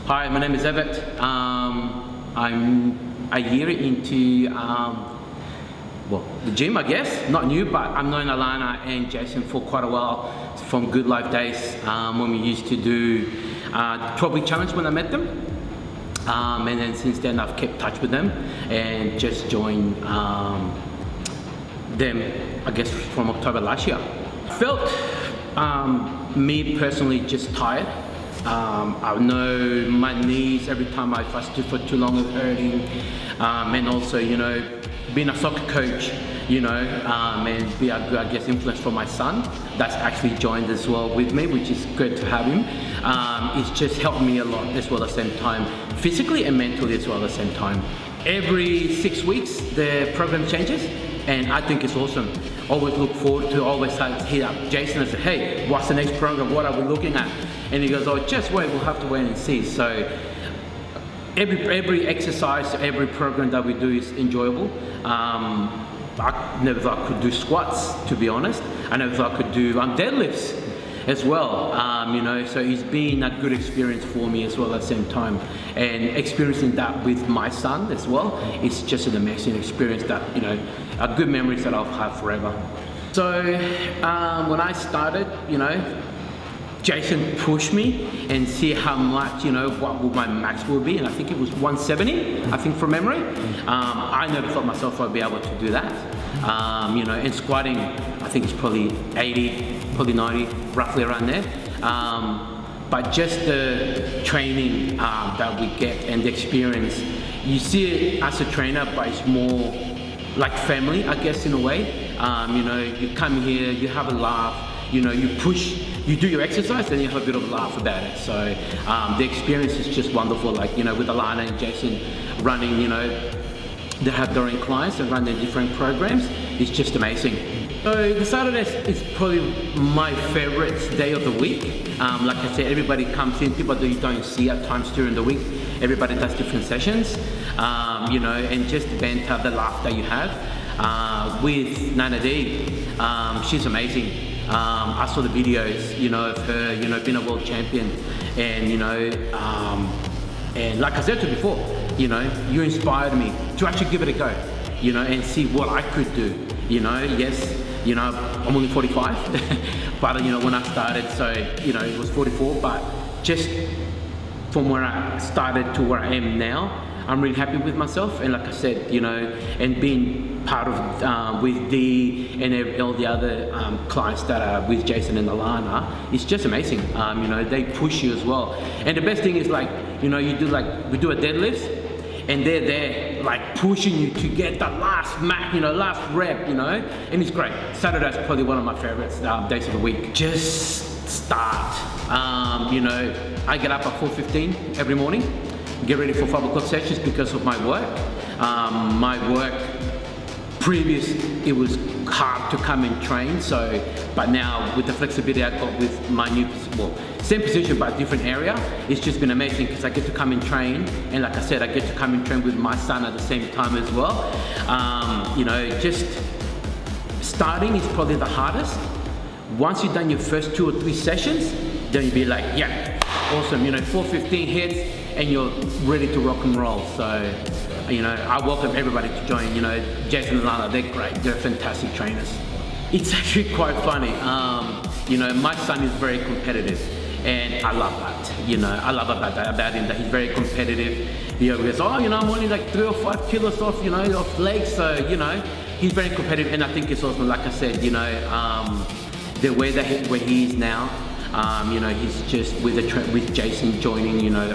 Hi, my name is Evet. I'm a year into the gym, I guess. Not new, but I've known Alana and Jason for quite a while from Good Life days when we used to do 12-week challenge when I met them. And then since then I've kept touch with them and just joined them, I guess, from October last year. Felt me personally just tired. I know my knees every time if I stood for too long are hurting, and also, you know, being a soccer coach, you know, and be a good, I guess, influence for my son that's actually joined as well with me, which is good to have him. It's just helped me a lot as well at the same time, physically and mentally as well at the same time. Every 6 weeks the program changes, and I think it's awesome. Always look forward to, always hit up Jason and say, hey, what's the next program? What are we looking at? And he goes, oh, just wait, we'll have to wait and see. So every exercise, every program that we do is enjoyable. I never thought I could do squats, to be honest. I never thought I could do deadlifts as well, you know, so it's been a good experience for me as well at the same time. And experiencing that with my son as well, it's just an amazing experience that, you know, are good memories that I'll have forever. So when I started, you know, Jason pushed me and see how much, you know, what would my max will be, and I think it was 170, I think, from memory. I never thought myself I'd be able to do that. You know, and squatting, I think it's probably 80, probably 90, roughly around there. But just the training that we get and the experience, you see it as a trainer, but it's more like family, I guess, in a way. You know, you come here, you have a laugh, you know, you push, you do your exercise, and you have a bit of a laugh about it. So the experience is just wonderful. Like, you know, with Alana and Jason running, you know, they have their own clients and run their different programs. It's just amazing. So the Saturdays is probably my favorite day of the week. Like I said, everybody comes in, people that you don't see at times during the week. Everybody does different sessions, you know, and just the banter, the laugh that you have with Nana D. She's amazing. I saw the videos, you know, of her, you know, being a world champion, and, you know, and like I said to you before, you know, you inspired me to actually give it a go, you know, and see what I could do, you know. Yes, you know, I'm only 45, but, you know, when I started, so, you know, it was 44, but just from where I started to where I am now, I'm really happy with myself. And like I said, you know, and being part of with Dee and all the other clients that are with Jason and Alana, it's just amazing. You know, they push you as well. And the best thing is, like, you know, you do, like, we do a deadlift, and they're there like pushing you to get the last you know, last rep, you know, and it's great. Saturday's probably one of my favorites days of the week. Just start. You know, I get up at 4:15 every morning, get ready for 5 o'clock sessions because of my work. My work previous, it was hard to come and train, so, but now with the flexibility I got with my new, well, same position but different area, it's just been amazing because I get to come and train, and like I said, I get to come and train with my son at the same time as well. You know, just starting is probably the hardest. Once you've done your first 2 or 3 sessions, then you'll be like, yeah, awesome, you know, 4:15 hits and you're ready to rock and roll. So, you know, I welcome everybody to join. You know, Jason and Lana, they're great, they're fantastic trainers. It's actually quite funny. You know, my son is very competitive, and I love that. You know, I love about him, that he's very competitive. He always goes, oh, you know, I'm only like 3 or 5 kilos off, you know, off legs. So, you know, he's very competitive, and I think it's also, like I said, you know, the way that where he is now, you know, he's just with Jason joining, you know,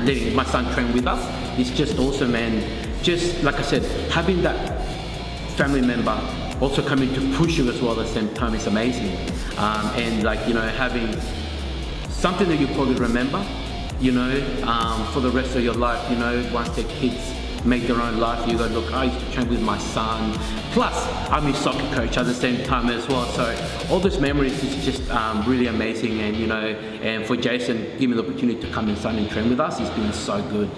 letting my son train with us. It's just awesome, and just like I said, having that family member also coming to push you as well at the same time is amazing. And, like, you know, having something that you probably remember, you know, for the rest of your life. You know, once their kids make their own life, you go, look, I used to train with my son. Plus, I'm his soccer coach at the same time as well. So all those memories is just really amazing. And, you know, and for Jason, giving me the opportunity to come inside and train with us, it's been so good.